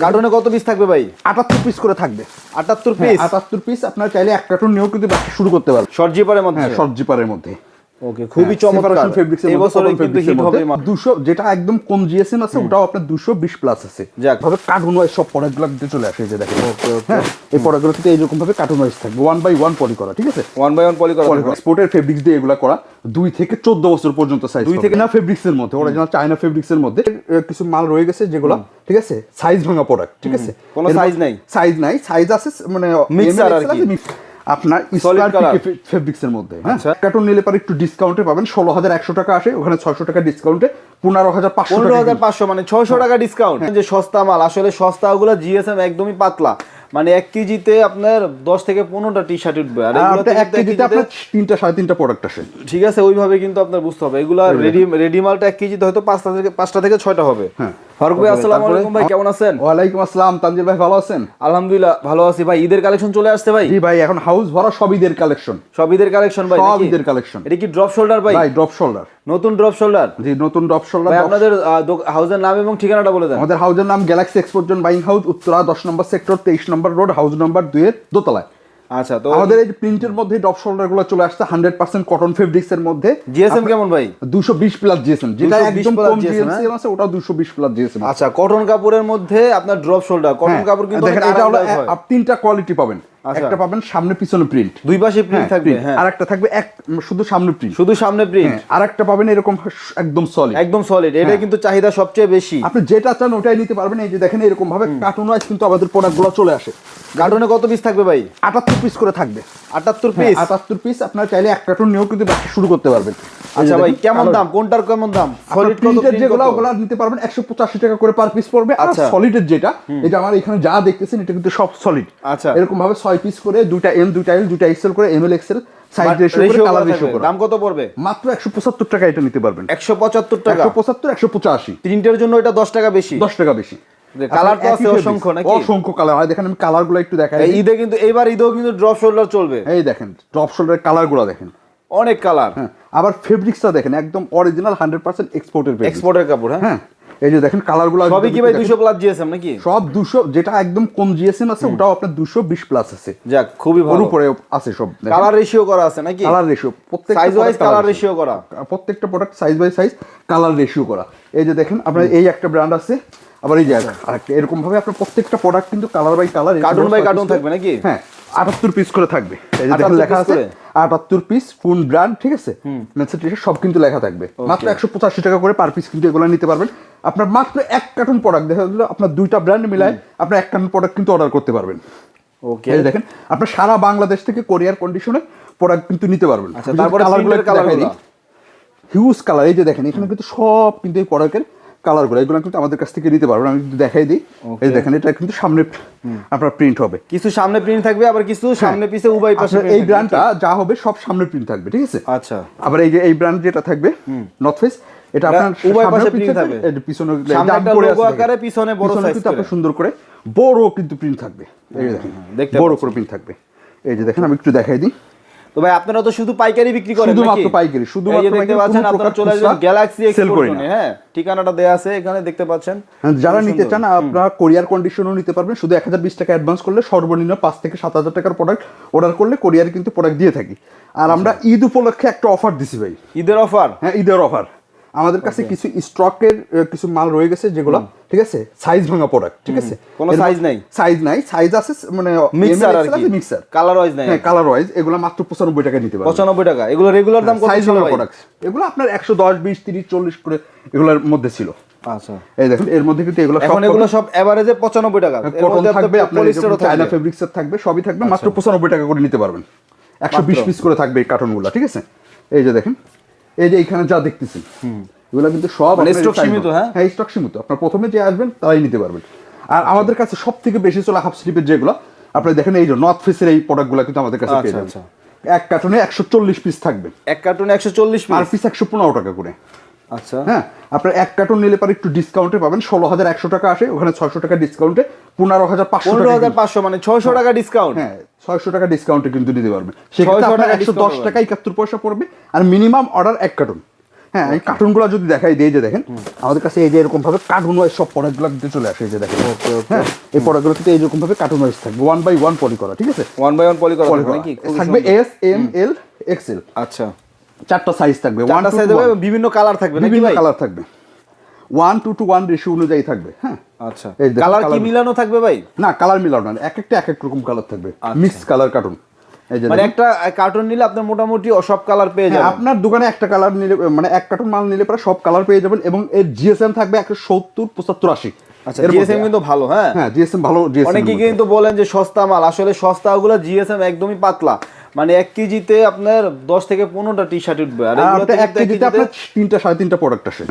কার্টুনে কত পিস থাকবে ভাই? 78 পিস করে থাকবে। 78 পিস? 78 পিস। আপনার চাইলে এক কার্টুন নিয়েও কিন্তু ব্যবসা শুরু করতে পারবেন। শর্ট জিপারের মধ্যে? হ্যাঁ, শর্ট জিপারের মধ্যে। ওকে, খুবই চমৎকার। এই বছরে কিন্তু হিট হবে। 200 যেটা একদম কম জিএসএম আছে ওটাও আপনার 220 প্লাস আছে। যাক, ভাবে কার্টুন ওয়াইজ সব প্রোডাক্টগুলো দিতে চলে আসে, যে দেখেন। হ্যাঁ, এই প্রোডাক্টগুলো কিন্তু এইরকম ভাবে কার্টুন ওয়াইজ থাকবে, 1 বাই 1 পলি করা, ঠিক আছে? 1 বাই 1 পলি করা। এক্সপোর্টের ফেব্রিক্স দিয়ে এগুলা করা, 2 থেকে 14 বছর পর্যন্ত সাইজ। 2 থেকে না ফেব্রিক্স এর মধ্যে, অরিজিনাল চায়না ফেব্রিক্স এর মধ্যে কিছু মাল রয়ে গেছে যেগুলো, ঠিক আছে, সাইজ ভাঙা প্রোডাক্ট, ঠিক আছে? কোনো সাইজ নাই? সাইজ নাই, সাইজ আছে মানে মিক্সার আর কি। আপনার ফেব্রিক্স এর মধ্যে। হ্যাঁ, কার্টুন নিলে পরে একটু ডিসকাউন্টে পাবেন। 16,100 টাকা আসে, ওখানে 600 টাকা ডিসকাউন্টে 15,500 টাকা। 15,500 মানে 600 টাকা ডিসকাউন্ট। যে সস্তা মাল, আসলে সস্তা ওগুলো জিএসএম একদমই পাতলা, মানে 1 কেজিতে আপনার 10 থেকে 15টা টি শার্ট উঠবে। আর এগুলোতে 1 কেজিতে আপনার 3টা 3.5টা প্রোডাক্ট আসে, ঠিক আছে? ওইভাবে কিন্তু আপনার বুঝতে হবে। এগুলো রেডি মালটা 1 কেজিতে হয়তো 5টা থেকে 6টা হবে। হ্যাঁ। ফারুক ভাই, আসসালামু আলাইকুম ভাই, কেমন আছেন? ওয়ালাইকুম আসসালাম তানজিল ভাই, ভালো আছেন? আলহামদুলিল্লাহ ভালো আছি ভাই। ঈদের কালেকশন চলে আসছে ভাই? জি ভাই, এখন হাউস ভরা সব ঈদের কালেকশন। সব ঈদের কালেকশন ভাই? সব ঈদের কালেকশন। এটা কি ড্রপ শোল্ডার ভাই? ভাই ড্রপ শোল্ডার, নতুন ড্রপ শোল্ডার। জি, নতুন ড্রপ শোল্ডার। ভাই আপনাদের হাউসের নাম এবং ঠিকানাটা বলে দেন। আমাদের হাউসের নাম Galaxy export zone buying house, Uttara 10 নম্বর সেক্টর, 23 নম্বর রোড, হাউস নাম্বার 2 এর দোতলায়। আচ্ছা, তো আমাদের এই প্রিন্টের মধ্যে ড্রপ শোল্ডার গুলো চলে আসছে 100% কটন ফেব্রিক্স এর মধ্যে। জিএসএম কেমন ভাই? 220 প্লাস জিএসএম, যেটা একদম কম জিএসএম আছে ওটা 220 প্লাস জিএসএম। আচ্ছা, কটন কাপড়ের মধ্যে আপনার ড্রপ শোল্ডার, কটন কাপড় কিন্তু দেখেন, এটা হলো 3টা কোয়ালিটি পাবেন। একটা পাবেন সামনে পিছনে প্রিন্ট, দুই পাশে প্রিন্ট থাকবে। হ্যাঁ, আরেকটা থাকবে শুধু সামনে প্রিন্ট, শুধু সামনে প্রিন্ট। আরেকটা পাবেন এরকম একদম সলিড, একদম সলিড। এটা কিন্তু চাহিদা সবচেয়ে বেশি। আপনি যেটা চান ওটাই নিতে পারবেন। এই যে দেখেন, এরকম ভাবে কার্টুন ওয়াইজ কিন্তু আমাদের প্রোডাক্টগুলো চলে আসে। কার্টুনে কত পিস থাকবে ভাই? 78 পিস করে থাকবে। 78 পিস? 78 পিস। আপনার চাইলে এক কার্টুন নিয়েও কিন্তু ব্যবসা শুরু করতে পারবেন। আচ্ছা ভাই, কেমন দাম? কোনটার কেমন দাম? সলিড প্রিন্টের যেগুলো ওগুলো নিতে পারবেন 185 টাকা করে পার পিস পড়বে। আর সলিডের যেটা, এটা আমার এখানে যা দেখতেছেন এটা কিন্তু সব সলিড। আচ্ছা, এরকম ভাবে 6 পিস করে, 2টা এম, 2টা এল, 2টা এক্সেল করে, এমএল এক্সেল সাইজ রেশিও করে, কালার রেশিও করে। দাম কত পড়বে? মাত্র 175 টাকা এটা নিতে পারবেন। 175 টাকা? 175, 185। প্রিন্টের জন্য এটা 10 টাকা বেশি। 10 টাকা বেশি। কালার তো আছে অসংখ্য নাকি? অসংখ্য কালার। আর দেখেন, আমি কালারগুলো একটু দেখাই। ঈদে কিন্তু এইবার ঈদেও কিন্তু ড্রপ শোল্ডার চলবে। এই দেখেন, ড্রপ শোল্ডারের কালারগুলো দেখেন, অনেক কালার। হ্যাঁ, আবার ফেব্রিক্সটা দেখেন, একদম অরিজিনাল 100% এক্সপোর্টের ফেব্রিক, এক্সপোর্টের কাপড়। হ্যাঁ, এই যে দেখেন কালারগুলো সবই কি ভাই 200 প্লাস জিএসএম নাকি? সব 200, যেটা একদম কম জিএসএম আছে ওটাও আপনার 220 প্লাস আছে। যাক, খুবই ভালো। ওর উপরে আছে সব। কালার রেশিও করা আছে নাকি? কালার রেশিও প্রত্যেকটা সাইজ ওয়াইজ কালার রেশিও করা, প্রত্যেকটা product size by size colour ratio করা। এই যে দেখেন, আপনার এই একটা ব্র্যান্ড আছে, আবার এই যে আরেকটা, এরকম ভাবে আপনার প্রত্যেকটা প্রোডাক্ট কিন্তু colour by colour, carton by carton থাকবে নাকি? হ্যাঁ, 78 পিস করে থাকবে। এই যে দেখেন লেখা আছে 78 পিস, কোন ব্র্যান্ড, ঠিক আছে, সব কিন্তু লেখা থাকবে। মাত্র 185 টাকা করে পার পিস কিন্তু এগুলো নিতে পারবেন। আপনার মাত্র এক কার্টুন প্রোডাক্ট দেখা গেল, আপনার 2টা ব্র্যান্ড মিলায় আপনার এক কার্টুন প্রোডাক্ট কিন্তু অর্ডার করতে পারবেন। ওকে, এই দেখেন, আপনার সারা বাংলাদেশ থেকে কোরিয়ার কন্ডিশনে প্রোডাক্ট কিন্তু নিতে পারবেন। আচ্ছা, তারপরে কালারগুলো হিউজ কালার। এই যে দেখেন, এখানে কিন্তু সব কিন্তু এই প্রোডাক্টের কালারগুলো, এগুলো কিন্তু আমাদের কাছ থেকে নিতে পারবেন। আমি কিন্তু দেখাই দিই। এই দেখেন, এটা কিন্তু সামনে আপনার প্রিন্ট হবে, কিছু সামনে প্রিন্ট থাকবে, আবার কিছু সামনে পিছে উভয় পাশে। এই ব্র্যান্ডটা যা হবে সব সামনে প্রিন্ট থাকবে, ঠিক আছে? আচ্ছা, আবার এই যে এই ব্র্যান্ড যেটা থাকবে নর্থ ফেস, এটা আপনার উভয় পাশে প্রিন্ট থাকবে। এর পিছনে সামনে একটা লোগো আকারে, পিছনে বড় সাইজ কিন্তু আপনার সুন্দর করে বড় কিন্তু প্রিন্ট থাকবে। এই দেখেন, বড় করে প্রিন্ট থাকবে। এই যে দেখেন, আমি একটু দেখাই দিই। তো ভাই, আপনারা তো শুধু পাইকারি বিক্রি করেন নাকি? শুধুমাত্র পাইকারি, শুধুমাত্র দেখতে পাচ্ছেন, আপনারা চলে আসবেন গ্যালাক্সি এক্সপোর্ট জোনে। হ্যাঁ, ঠিকানাটা দেয়া আছে এখানে, দেখতে পাচ্ছেন। যারা নিতে চান আপনারা কোরিয়ার কন্ডিশনও নিতে পারবেন। শুধু 1020 টাকা অ্যাডভান্স করলে সর্বনিম্ন 5 থেকে 7000 টাকার প্রোডাক্ট অর্ডার করলে কোরিয়ার কিন্তু প্রোডাক্ট দিয়ে থাকি। আর আমরা ঈদ উপলক্ষে একটা অফার দিছি ভাই। ঈদের অফার? হ্যাঁ, ঈদের অফার। আমাদের কাছে কিছু স্টকের কিছু মাল রয়ে গেছে যেগুলো, ঠিক আছে, সাইজ ভাঙা প্রোডাক্ট, ঠিক আছে, কোনো সাইজ নাই? সাইজ নাই, সাইজ আছে মানে মিক্সার আর কি, মিক্সার, কালার ওয়াইজ নাই। হ্যাঁ, কালার ওয়াইজ এগুলো মাত্র 95 টাকা নিতে পারবেন। 95 টাকা? এগুলো রেগুলার দাম কত সাইজ ছিল ভাঙা ভাই? প্রোডাক্ট এগুলো আপনার 110, 20, 30, 40 করে এগুলোর মধ্যে ছিল। আচ্ছা, এই দেখেন, এর মধ্যে কিন্তু এগুলো এখন এগুলো সব এভারেজে 95 টাকা। এর মধ্যে থাকবে, আপনার পলিস্টারও থাকবে, চায়না ফেব্রিক্সের থাকবে, সবই থাকবে। মাত্র 95 টাকা করে নিতে পারবেন। 120 পিস করে থাকবে এই কার্টুনগুলো, ঠিক আছে? এই যে দেখেন, এই যে এখানে যা দেখতেছেন এগুলো কিন্তু সব স্টক সীমিত। হ্যাঁ, স্টক সীমিত। আপনার প্রথমে যে আসবেন তারাই নিতে পারবেন। আর আমাদের কাছে সব থেকে বেশি চলে হাফ স্লিপের যেগুলো, আপনারা দেখেন এই যে নর্থ ফেসের এই প্রোডাক্টগুলো কিন্তু আমাদের কাছে পেয়ে যাবেন। এক কার্টুনে 140 পিস থাকবে। এক কার্টুনে 140 পিস, আর পিস 115 টাকা করে। আচ্ছা, হ্যাঁ, আপনার এক কার্টুন নিলে পরে একটু ডিসকাউন্টে পাবেন। 16,100 টাকা আসে, ওখানে 600 টাকা ডিসকাউন্টে 15,500 টাকা। 15,500 মানে 600 টাকা ডিসকাউন্ট। হ্যাঁ, 600 টাকা ডিসকাউন্টে কিন্তু নিতে পারবেন। সেক্ষেত্রে আপনার 110 টাকা 71 পয়সা পড়বে। আর মিনিমাম অর্ডার এক কার্টুন, হ্যাঁ এই কার্টুনগুলো যদি দেখাই দিই, যে দেখেন আমাদের কাছে এই যে এরকম ভাবে কার্টুন ওয়াইজ সব প্রোডাক্টগুলো দিতে চলে আসে, এই যে দেখেন। হ্যাঁ এই প্রোডাক্টগুলো কিন্তু এইরকম ভাবে কার্টুন ওয়াইজ থাকবে, 1x1 পলি করা, ঠিক আছে? 1x1 পলি করা থাকবে নাকি? থাকবে এস, এম, এল, এক্সেল। আচ্ছা, চারটা সাইজ থাকবে, চারটা সাইজ হবে, বিভিন্ন কালার থাকবে নাকি বিভিন্ন ভাই? কালার থাকবে, 1:1 রেশিও অনুযায়ী থাকবে। হ্যাঁ আচ্ছা, এই দেখেন, কালার কি মিলানো থাকবে ভাই? না কালার মিলানো না, এক একটা এক এক রকম কালার থাকবে, মিক্স কালার কার্টুন। এই যে মানে একটা কার্টুন নিলে আপনি মোটামুটি সব কালার পেয়ে যাবেন। আপনার দোকানে একটা কালার নিলে, মানে এক কার্টুন মাল নিলে পরে সব কালার পেয়ে যাবেন, এবং এর জিএসএম থাকবে 170, 75, 80। আচ্ছা, জিএসএম কিন্তু ভালো। হ্যাঁ জিএসএম ভালো। অনেকে কিন্তু বলেন যে সস্তা মাল, আসলে সস্তা ওগুলো জিএসএম একদমই পাতলা, মানে 1 কেজিতে আপনার 10 থেকে 15টা টি শার্ট উঠবে। আর এগুলোতে 1 কেজিতে আপনার 3টা 3.5টা প্রোডাক্ট আসে।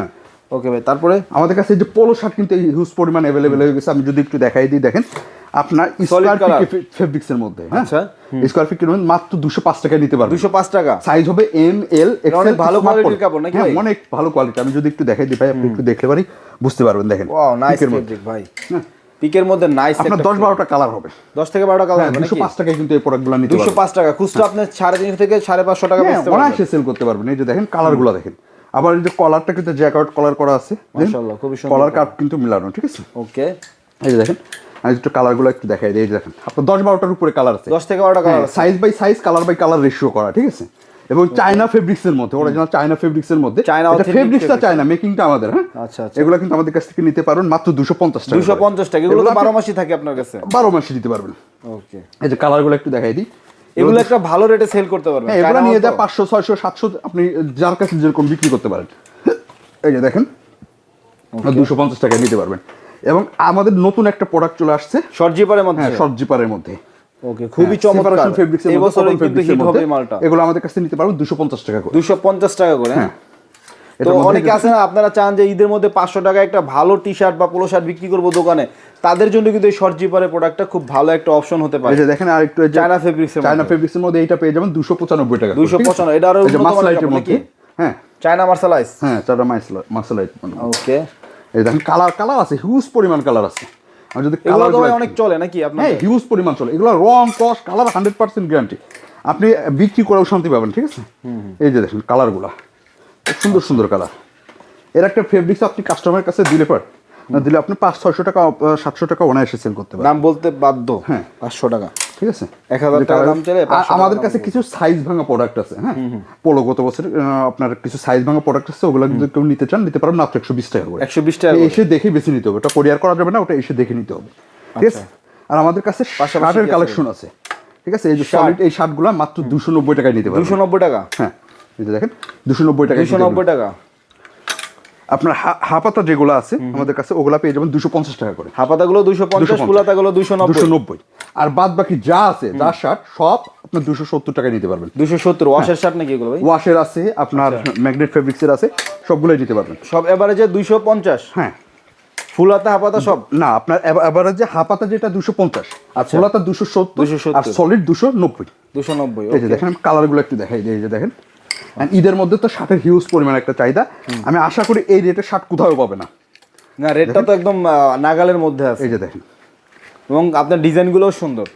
ওকে ভাই, তারপরে আমাদের কাছে যে পোলো শার্ট কিন্তু হিউজ পরিমাণ অ্যাভেলেবেল হয়ে গেছে। আমি যদি একটু দেখাই দিই, দেখেন আপনার স্কয়ার ফেব্রিক্স এর মধ্যে। হ্যাঁ স্কয়ার ফিট কিনবেন মাত্র 205 টাকায় নিতে পারবেন। 205 টাকা। সাইজ হবে এম, এল, এক্সেল। ভালো কোয়ালিটির কাপড় নাকি ভাই? অনেক ভালো কোয়ালিটি। আমি যদি একটু দেখাই দিই ভাই, আপনি একটু দেখলে পারি বুঝতে পারবেন। দেখেন ওয়াও, নাইস ফেব্রিক ভাই। পিকের মধ্যে নাইস। আপনার 10-12টা কালার হবে, 10 থেকে 12টা কালার হবে নাকি? 205 টাকায় কিন্তু এই প্রোডাক্টগুলো নিতে পারবেন। 205 টাকা খুচরা আপনি 350 থেকে 550 টাকা বেচতে পারবেন। অনায়াসে সেল করতে পারবেন। এই যে দেখেন কালারগুলো দেখেন, আবার এই যে কলারটা কিন্তু জ্যাকেট কলার করা আছে, মাশাআল্লাহ খুবই সুন্দর। কলার কাট কিন্তু মিলানো, ঠিক আছে? ওকে, এই যে দেখেন আমি একটু কালারগুলো একটু দেখাই দিই। এই যে দেখেন আপনার 10-12টার উপরে কালার আছে, 10 থেকে 12টা কালার আছে, size by size, colour by colour ratio করা, ঠিক আছে? এবং চায়না ফেব্রিক্স এর মধ্যে, অরিজিনাল চায়না ফেব্রিক্স এর মধ্যে। এটা ফেব্রিক্সটা চায়না, মেকিংটা আমাদের। হ্যাঁ আচ্ছা আচ্ছা, এগুলো কিন্তু আমাদের কাছ থেকে নিতে পারবেন মাত্র 250 টাকা। 250 টাকা। এগুলো তো 12 মাসই থাকে আপনার কাছে? 12 মাসে দিতে পারবেন। ওকে, এই যে কালারগুলো একটু দেখাই দিই, এগুলো একটা ভালো রেটে সেল করতে পারবেন। হ্যাঁ এগুলো নিয়ে যা 500, 600, 700 আপনি যার কাছে যেরকম বিক্রি করতে পারেন। এই যে দেখেন 250 টাকায় নিতে পারবেন। এবং আমাদের নতুন একটা প্রোডাক্ট চলে আসছে শর্ট জিপারের মধ্যে। হ্যাঁ শর্ট জিপারের মধ্যে। ওকে, খুবই চমৎকার ফেব্রিক্স এর মধ্যে, কিন্তু হিট হবে মালটা। এগুলো আমাদের কাছে নিতে পারবেন 250 টাকা করে। 250 টাকা করে। হ্যাঁ তো অনেকে আছে না, আপনারা চান যে ঈদের মধ্যে 500 টাকা একটা ভালো টি শার্ট বা পোলো শার্ট বিক্রি করব দোকানে, তাদের জন্য কিন্তু এই শর্ট জিপারের প্রোডাক্টটা খুব ভালো একটা অপশন হতে পারে। এই যে দেখেন আরেকটু চায়না ফেব্রিক্স এর মধ্যে এইটা পেয়ে যাবেন 295 টাকা। 295। এটা আরো মাসলাইটের মধ্যে। হ্যাঁ চায়না মার্শালাইজ। হ্যাঁ চায়না মার্শালাইট। ওকে, এই দেখেন কালার আছে, হিউজ পরিমাণ কালার আছে। আর যদি কালার অনেক চলে নাকি আপনার? হ্যাঁ হিউজ পরিমাণ চলে। এগুলো রং কস কালার 100% গ্যারান্টি, আপনি বিক্রি করেও শান্তি পাবেন, ঠিক আছে? এই যে দেখেন কালারগুলো সুন্দর সুন্দর কালার। এর একটা ফেব্রিক্স আপনি কাস্টমারের কাছে দিলে পর না দিলে আপনি 500-600 টাকা 700 টাকা অনায়াসে সেল করতে পারেন। দাম বলতে বাধ্য। হ্যাঁ 500 টাকা, ঠিক আছে? 1000 টাকা দাম চলে। আমাদের কাছে কিছু সাইজ ভাঙা প্রোডাক্ট আছে। হ্যাঁ পোলো গত বছর আপনার কিছু সাইজ ভাঙা প্রোডাক্ট আছে, ওগুলো যদি কেউ নিতে চান নিতে পারেন মাত্র 120 টাকা করে। 120 টাকা এসে দেখে বেছে নিতে হবে, ওটা কোরিয়ার করা যাবে না, ওটা এসে দেখে নিতে হবে, ঠিক আছে? আর আমাদের কাছে শার্টের কালেকশন আছে, ঠিক আছে? এই যে সলিড এই শার্টগুলো মাত্র 290 টাকায় নিতে পারবেন। 290 টাকা? হ্যাঁ এই যে দেখেন 290 টাকা। 290 টাকা। আপনার হাপাতা যেগুলো আছে আমাদের কাছে ওগুলা পেয়ে যাবেন 250 টাকা করে। হাপাতাগুলো 250, ফুলাতাগুলো 290। আর বাদ বাকি যা আছে যা শার্ট সব আপনার 270 টাকায় নিতে পারবেন। 270 ওয়াশের শার্ট নাকি এগুলো ভাই? ওয়াশের আছে, আপনার ম্যাগনেট ফেব্রিক্সের আছে, সবগুলোই নিতে পারবেন। সব এভারেজে 250? হ্যাঁ ফুলাতা হাপাতা সব না, আপনার এভারেজে হাপাতা যেটা 250, আর ফুলাতা 270, আর সলিড 290। 290। এই যে দেখেন আমি কালারগুলো একটু দেখাই দিই। এই যে দেখেন ঈদের মধ্যে তো শার্টের হিউজ পরিমাণ একটা চাহিদা। আমি আশা করি এই রেটের শার্ট কোথাও পাবে না। না রেটটা তো একদম নাগালের মধ্যে আছে। এই যে দেখেন, এবং আপনার ডিজাইনগুলোও সুন্দর।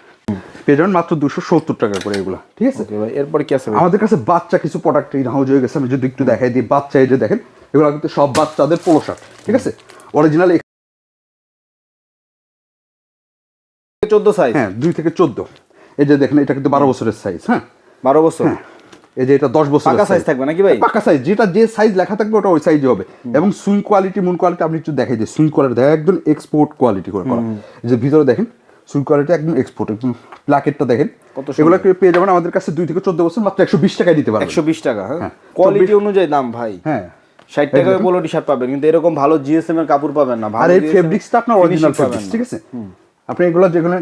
পেয়ে যাবেন মাত্র 270 টাকা করে এগুলো, ঠিক আছে? ওকে ভাই, এরপর কি আছে? আমাদের কাছে বাচ্চা কিছু প্রোডাক্ট ইন হাউস হয়ে গেছে। আমি যদি একটু দেখাই দিই, বাচ্চা এই যে দেখেন এগুলো কিন্তু সব বাচ্চাদের পোলো শার্ট, ঠিক আছে? Original 14 size. হ্যাঁ 2 থেকে 14। এই যে দেখেন এটা কিন্তু 12 বছরের সাইজ। হ্যাঁ 12 বছর। এই যে এটা 10 বছরের পাকা সাইজ থাকবে নাকি ভাই? পাকা সাইজ, যেটা যে সাইজ লেখা থাকবে ওটা ওই সাইজই হবে। এবং সুইং কোয়ালিটি মুন কোয়ালিটি আপনি একটু দেখাই দিই। সুইং কোয়ালিটি দেখেন একদম এক্সপোর্ট কোয়ালিটি করে করা। এই যে ভিতরে দেখেন সুইং কোয়ালিটি একদম এক্সপোর্ট, একদম প্লাকেটটা দেখেন। এগুলো পেয়ে যাবেন আমাদের কাছে 2 থেকে 14 বছর মাত্র 120 টাকায় দিতে পারবেন। 120 টাকা। হ্যাঁ কোয়ালিটি অনুযায়ী দাম ভাই। হ্যাঁ 60 টাকায় পোলো টি শার্ট পাবেন, কিন্তু এরকম ভালো জিএসএম এর কাপড় পাবেন না। আর এই ফেব্রিক্সটা আপনার অরিজিনাল ফেব্রিক্স, ঠিক আছে? আপনি এগুলো যেগুলো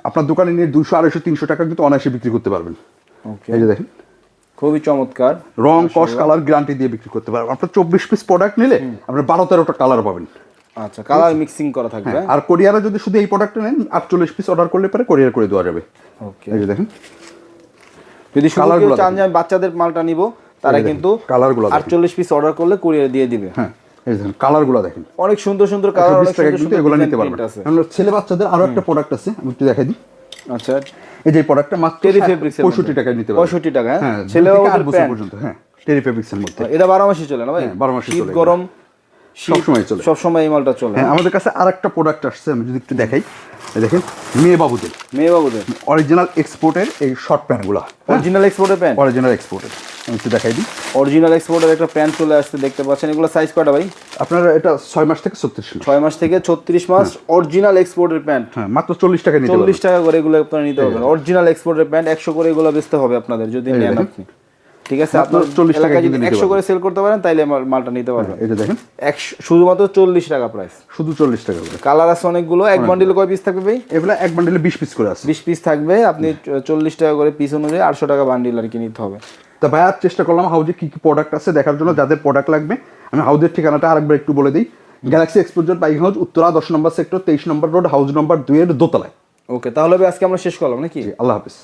আপনার দোকানে নিয়ে 200, 250, 300 টাকা কিন্তু অনায়াসে বিক্রি করতে পারবেন। ওকে, এই যে দেখেন খুবই চমৎকার। রং কস কালার গ্যারান্টি দিয়ে বিক্রি করতে পারবেন। আপনার 24 পিস প্রোডাক্ট নিলে আপনার 12-13টা কালার পাবেন। আচ্ছা, কালার মিক্সিং করা থাকবে। আর কোরিয়ারে যদি শুধু এই প্রোডাক্টটা নেন 48 পিস অর্ডার করলে পরে কোরিয়ার করে দেওয়া যাবে। ওকে, এই যে দেখেন যদি শুধু কেউ চান যে আমি বাচ্চাদের মালটা নিব, তারা কিন্তু কালারগুলো 48 পিস অর্ডার করলে কুরিয়ার দিয়ে দিবে। হ্যাঁ এই দেখেন কালারগুলো দেখেন অনেক সুন্দর সুন্দর কালার, অনেক সুন্দর কিন্তু এগুলো নিতে পারবেন। আমরা ছেলে বাচ্চাদের আরো একটা প্রোডাক্ট আছে, আমি একটু দেখাই দিই। আচ্ছা, এই যে প্রোডাক্টটা মাত্র 65 টাকায় নিতে পারবেন। 65 টাকা? হ্যাঁ ছেলে 8 বছর পর্যন্ত। হ্যাঁ টেরি ফেব্রিক্সের মধ্যে। এটা 12 মাসই চলে না ভাই? হ্যাঁ, 12 মাসই শীত চলে। গরম সবসময় চলে। সবসময় এই মালটা চলে। হ্যাঁ, আমাদের কাছে আরেকটা প্রোডাক্ট আসছে, আমি যদি একটু দেখাই। এই দেখেন মেয়ে বাবুদের অরিজিনাল এক্সপোর্টের এই শর্ট প্যান্টগুলো। অরিজিনাল এক্সপোর্টের প্যান্ট, অরিজিনাল এক্সপোর্টের আমি একটু দেখাই দিই। অরিজিনাল এক্সপোর্টের একটা প্যান্ট চলে আসছে, দেখতে পাচ্ছেন। এগুলো সাইজ কয়টা ভাই? আপনার এটা 6 মাস থেকে 36 মাস। 6 মাস থেকে 36 মাস অরিজিনাল এক্সপোর্টের প্যান্ট। হ্যাঁ, মাত্র 40 টাকা নিতে পারবেন। 40 টাকা করে এগুলো আপনারা নিতে পারবেন। অরিজিনাল এক্সপোর্টের প্যান্ট 100 করে এগুলো বেচতে হবে আপনাদের যদি নেন আপনি। ঠিক আছে, আপনার 40 টাকা যদি 100 করে সেল করতে পারেন তাইলে মালটা নিতে পারবেন। এটা দেখেন শুধুমাত্র 40 টাকা প্রাইস, শুধু 40 টাকা করে। কালার আছে অনেকগুলো। এক বান্ডিলে কয় পিস থাকবে ভাই? এগুলা এক বান্ডিলে 20 পিস করে আছে। 20 পিস থাকবে। আপনি 40 টাকা করে পিস অনুযায়ী 800 টাকা বান্ডিল আর কি নিতে হবে। তা ভাই আর চেষ্টা করলাম হাউজে কি কি প্রোডাক্ট আছে দেখার জন্য। যাদের প্রোডাক্ট লাগবে আমি হাউজের ঠিকানাটা আরেকবার একটু বলে দিই। Galaxy exporter bike house, Uttara 10 নম্বর সেক্টর, 23 নম্বর রোড, হাউস নম্বর 2 এর দোতলায়। ওকে, তাহলে আজকে আমরা শেষ করলাম নাকি? আল্লাহ হাফেজ।